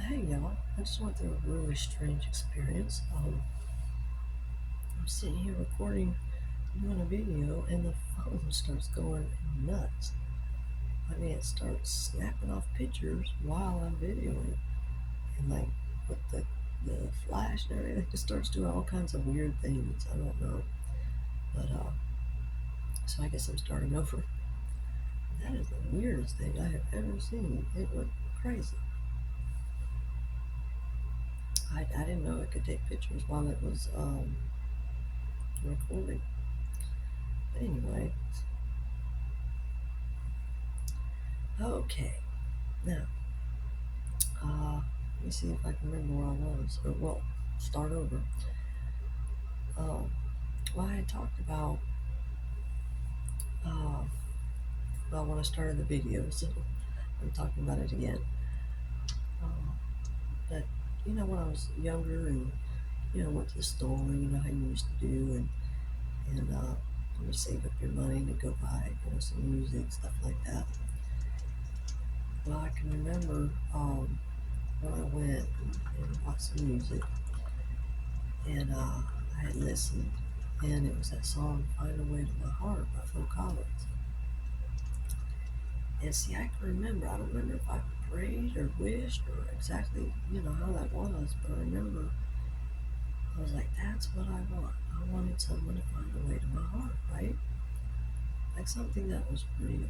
Hey y'all, I just went through a really strange experience. I'm sitting here recording, doing a video, and the phone starts going nuts. I mean, it starts snapping off pictures while I'm videoing, and like with the flash and everything, it just starts doing all kinds of weird things. I don't know, but so I guess I'm starting over. That is the weirdest thing I have ever seen. It went crazy. I didn't know it could take pictures while it was recording. But anyway, okay. Now, let me see if I can remember where I was. Or, well, start over. Um, well, I had talked about, well, when I started the video, so I'm talking about it again. But, when I was younger and, went to the store, how you used to do, and you save up your money to go buy, some music, stuff like that. Well, I can remember when I went and bought some music, and I had listened, and it was that song "Find a Way to My Heart" by Phil Collins. And see, I can remember, I don't remember if I prayed or wished or exactly, how that was, but I remember I was like, that's what I want. I wanted someone to find a way to my heart, right? Like something that was real,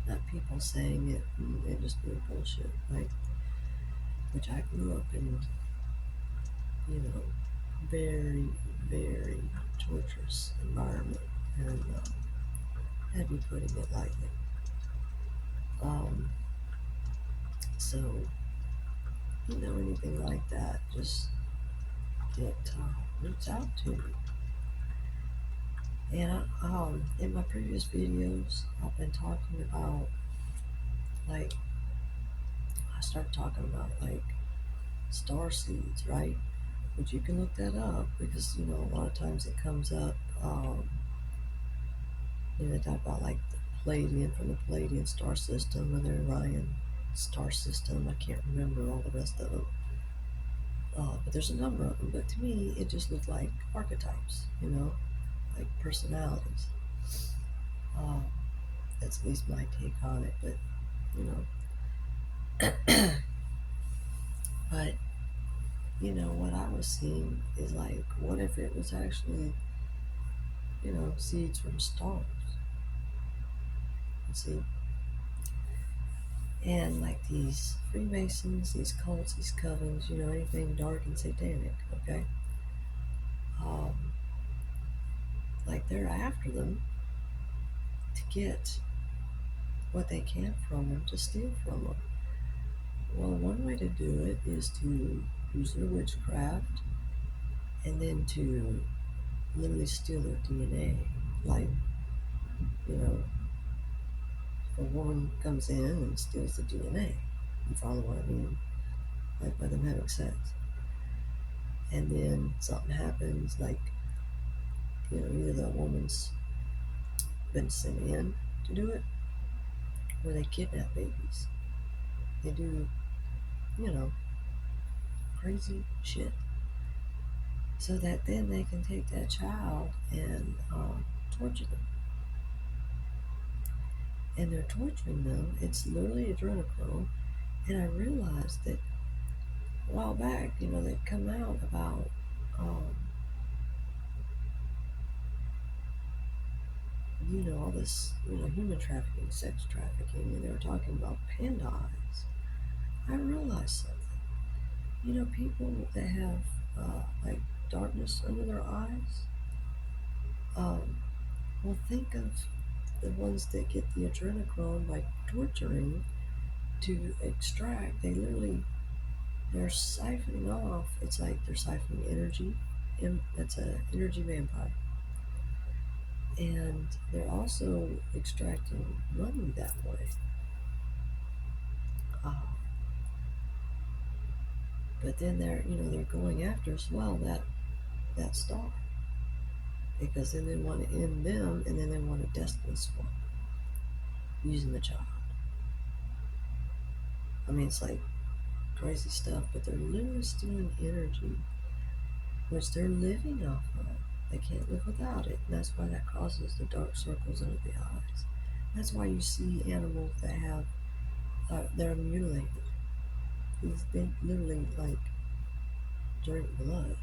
not people saying it and just doing bullshit, right? Which I grew up in, very, very torturous environment, and I'd be putting it lightly. Um, so, anything like that, just get reach out to me. And in my previous videos, I've been talking about, like, I started talking about, like, star seeds, right? But you can look that up because, a lot of times it comes up, they talk about, like, the Palladian from the Palladian star system or the Orion star system. I can't remember all the rest of them. But there's a number of them. But to me, it just looked like archetypes, like personalities. Um, that's at least my take on it. But you know, but what I was seeing is like, what if it was actually, seeds from stars? You see, and like these Freemasons, these cults, these covens, anything dark and satanic. Okay, um, like they're after them to get what they can from them, to steal from them. Well, one way to do it is to use their witchcraft and then to literally steal their DNA. Like, if a woman comes in and steals the DNA, you follow what I mean? Like by them having sex. And then something happens, like, either the woman's been sent in to do it, or they kidnap babies. They do, crazy shit. So that then they can take that child and torture them. And they're torturing them. It's literally adrenochrome. And I realized that a while back, they'd come out about, all this, human trafficking, sex trafficking, and they were talking about panda eyes. I realized something. People that have, like, darkness under their eyes, well, think of the ones that get the adrenochrome by torturing to extract. They're siphoning off. It's like they're siphoning energy, and that's an energy vampire. And they're also extracting money that way. Uh, but then they're going after as well that star, because then they want to end them, and then they want a destiny swap using the child. I mean, it's like crazy stuff, but they're literally stealing energy, which they're living off of. They can't live without it, and that's why that causes the dark circles under the eyes. That's why you see animals that have they're mutilated. They literally like drink blood.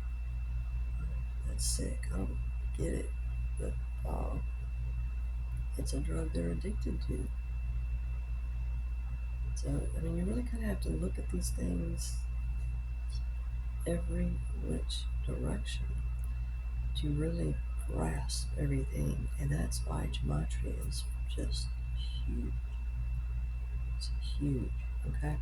That's sick. I don't get it, but it's a drug they're addicted to. So I mean, you really kind of have to look at these things every which direction to really grasp everything, and that's why gematria is just huge. It's huge, okay?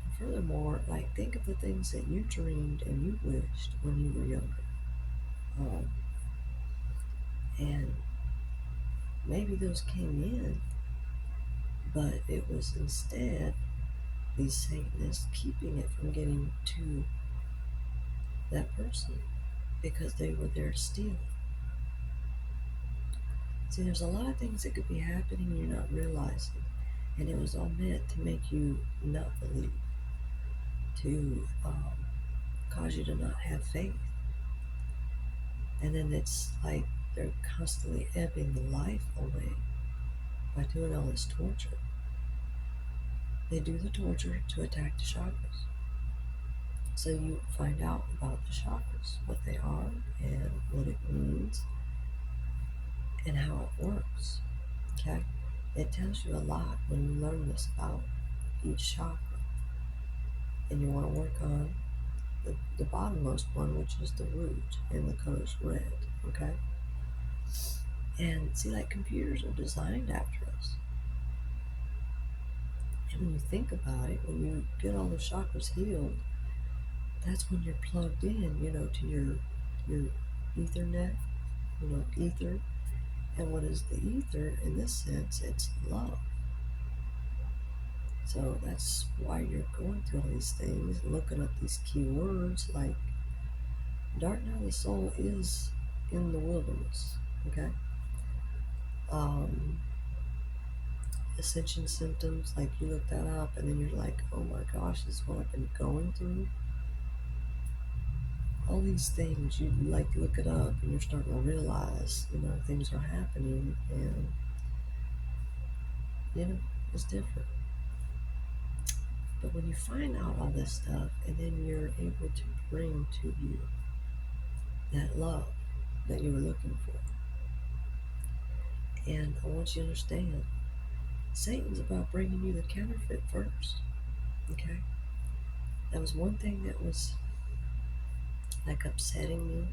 And furthermore, like think of the things that you dreamed and you wished when you were younger. Um, and maybe those came in, but it was instead these Satanists keeping it from getting to that person because they were there stealing. See, there's a lot of things that could be happening and you're not realizing. And it was all meant to make you not believe, to cause you to not have faith. And then it's like they're constantly ebbing the life away by doing all this torture. They do the torture to attack the chakras. So you find out about the chakras, what they are and what it means and how it works. Okay? It tells you a lot when you learn this about each chakra. And you want to work on the bottommost one, which is the root, and the color's red, okay? And see, like computers are designed after us. And when you think about it, when you get all the chakras healed, that's when you're plugged in, to your Ethernet, ether. And what is the ether in this sense? It's love. So that's why you're going through all these things, looking up these key words like dark night of the soul is in the wilderness, okay? Ascension symptoms, like you look that up and then you're like, oh my gosh, this is what I've been going through. All these things, you like look it up and you're starting to realize, things are happening and, it's different. But when you find out all this stuff and then you're able to bring to you that love that you were looking for. And I want you to understand, Satan's about bringing you the counterfeit first, okay? That was one thing that was like upsetting me.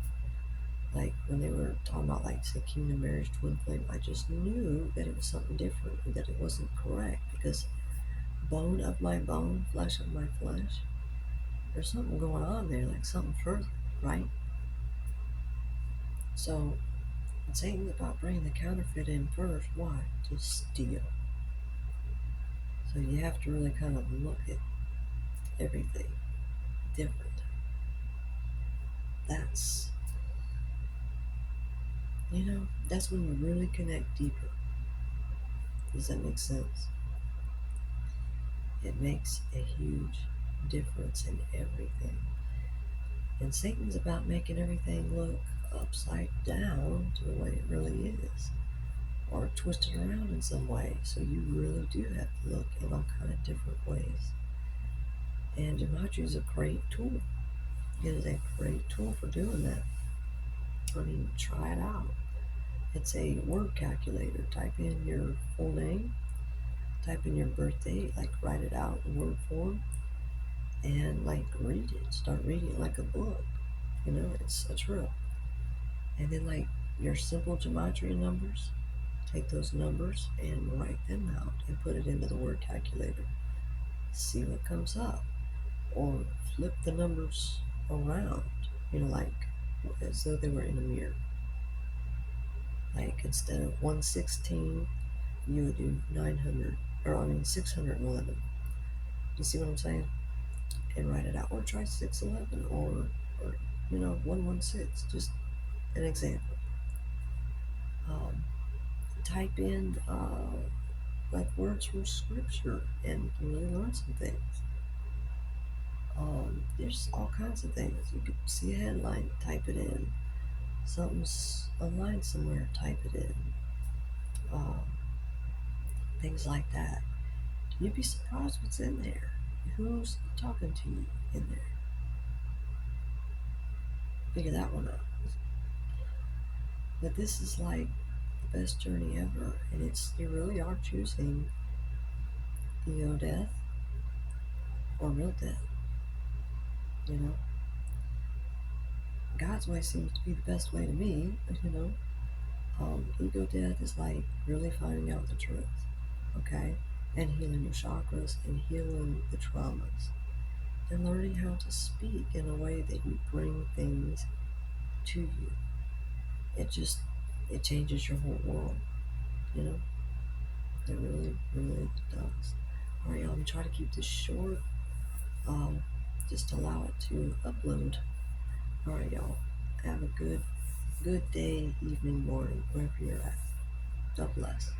Like when they were talking about like say kingdom marriage, twin flame, I just knew that it was something different and that it wasn't correct because bone of my bone, flesh of my flesh, there's something going on there, like something further, right? So Satan's about bringing the counterfeit in first. Why? To steal. So you have to really kind of look at everything different. That's that's when you really connect deeper. Does that make sense? It makes a huge difference in everything. And Satan's about making everything look upside down to the way it really is, or twisted around in some way. So you really do have to look in all kind of different ways. And gematria is a great tool. It is a great tool for doing that. I mean, try it out. It's a word calculator. Type in your full name, type in your birthday, like write it out in word form, and like read it. Start reading it like a book. It's a trip. And then like your simple gematria numbers, take those numbers and write them out and put it into the word calculator. See what comes up. Or flip the numbers around, like as though they were in a mirror. Like instead of 116, you would do 611. You see what I'm saying? And write it out. Or try 611 or 116. Just an example. Type in like words from scripture, and you can really learn some things. There's all kinds of things. You could see a headline, type it in. Something's online somewhere, type it in. Um, Things like that. You'd be surprised what's in there. Who's talking to you in there? Figure that one out. But this is like the best journey ever, and you really are choosing, death or real death. You know, God's way seems to be the best way to me. Ego death is like really finding out the truth, okay, and healing your chakras and healing the traumas and learning how to speak in a way that you bring things to you. It changes your whole world. You know, it really, really does. All right, y'all. I'm gonna try to keep this short. Just allow it to upload. All right, y'all. Have a good day, evening, morning, wherever you're at. God bless.